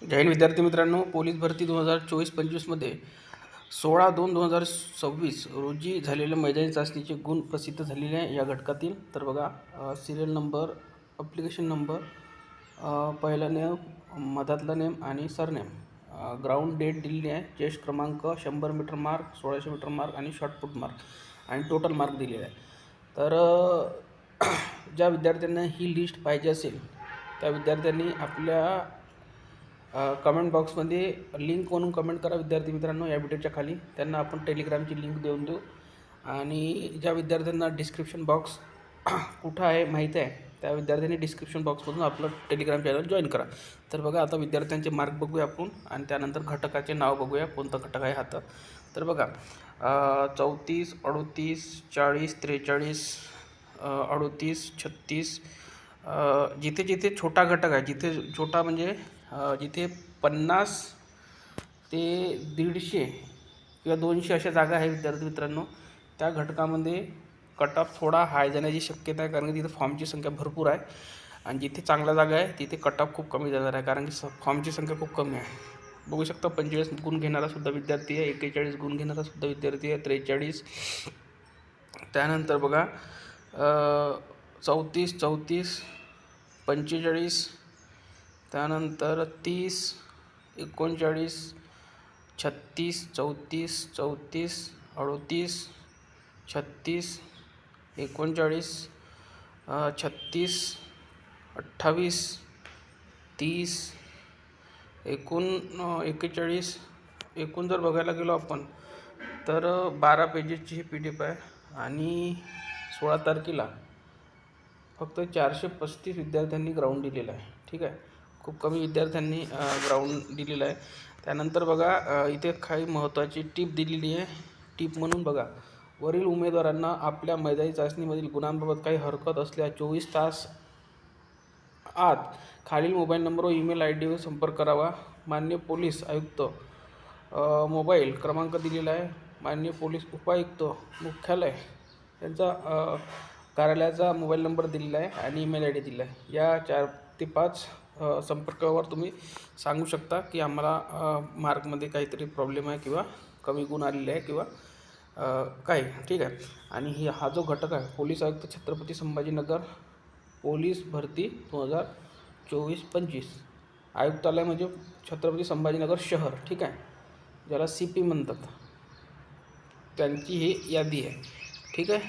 जय हिंद विद्यार्थी मित्रांनो, पोलीस भरती 2024-25मध्ये 16/2/2026 रोजी झालेल्या मैदानी चाचणीचे गुण प्रसिद्ध झालेले आहे या घटकातील. तर बघा, सिरियल नंबर, ॲप्लिकेशन नंबर, पहिला नेम, मधातला नेम आणि सरनेम, ग्राउंड डेट दिलेली आहे, चेस्ट क्रमांक, 100 मीटर मार्क, 1600 मीटर मार्क आणि शॉर्टपुट मार्क आणि टोटल मार्क दिलेले आहे. तर ज्या विद्यार्थ्यांना ही लिस्ट पाहिजे असेल त्या विद्यार्थ्यांनी आपल्या कमेंट बॉक्समध्ये लिंक म्हणून कमेंट करा विद्यार्थी मित्रांनो. या व्हिडिओच्या खाली त्यांना आपण टेलिग्रामची लिंक देऊन देऊ. आणि ज्या विद्यार्थ्यांना डिस्क्रिप्शन बॉक्स कुठं आहे माहीत आहे त्या विद्यार्थ्यांनी डिस्क्रिप्शन बॉक्समधून आपलं टेलिग्राम चॅनल जॉईन करा. तर बघा, आता विद्यार्थ्यांचे मार्क बघूया आपण आणि त्यानंतर घटकाचे नाव बघूया, कोणतं घटक आहे हातात. तर बघा, 34, 38, 40, 43, 38, 36, जिथे जिथे छोटा घटक आहे, जिथे छोटा म्हणजे जिथे 50 ते 150 किंवा 200 अशा जागा आहे विद्यार्थी मित्रांनो, त्या घटकामध्ये कट ऑफ थोडा हाय जाण्याची शक्यता आहे, कारण की तिथे फॉर्मची संख्या भरपूर आहे. आणि जिथे चांगल्या जागा आहे तिथे कट ऑफ खूप कमी जाणार आहे, कारण की फॉर्मची संख्या खूप कमी आहे. बघू शकता, 45 गुण घेणारासुद्धा विद्यार्थी आहे, 41 गुण घेणारासुद्धा विद्यार्थी आहे, 43. त्यानंतर बघा, 34, 34, 45, त्यानंतर 30, 39, 36, 34, 34, 38, 36, 39, 36, 28, 30, 41. एकूण जर बघायला गेलो आपण तर 12 पेजेसची ही PDF आहे आणि 16 तारखेला फक्त 435 विद्यार्थ्यांनी ग्राउंड दिलेलं आहे. ठीक आहे, खूप कमी विद्यार्थ्यांनी ग्राउंड दिलेलं आहे. त्यानंतर बघा, इथे काही महत्त्वाची टीप दिलेली आहे. टीप म्हणून बघा, वरील उमेदवारांना आपल्या मैदानी चाचणीमधील गुणांबाबत काही हरकत असल्यास 24 तास आत खालील मोबाईल नंबर व ईमेल ID वर संपर्क करावा. माननीय पोलीस आयुक्त, मोबाईल क्रमांक दिलेला आहे. माननीय पोलीस उपायुक्त मुख्यालय यांचा कार्यालयाचा मोबाईल नंबर दिलेला आहे आणि ईमेल ID दिला आहे. या 4 ते 5 संपर्कावर तुम्ही सांगू शकता की आम्हाला मार्कमध्ये काहीतरी प्रॉब्लेम आहे किंवा कमी गुण आलेले आहे किंवा काय. ठीक आहे. आणि हा जो घटक आहे, पोलीस आयुक्त छत्रपती संभाजीनगर, पोलीस भरती 2024-25, आयुक्तालय म्हणजे छत्रपती संभाजीनगर शहर. ठीक आहे, ज्याला CP म्हणतात, त्यांची ही यादी आहे. ठीक आहे.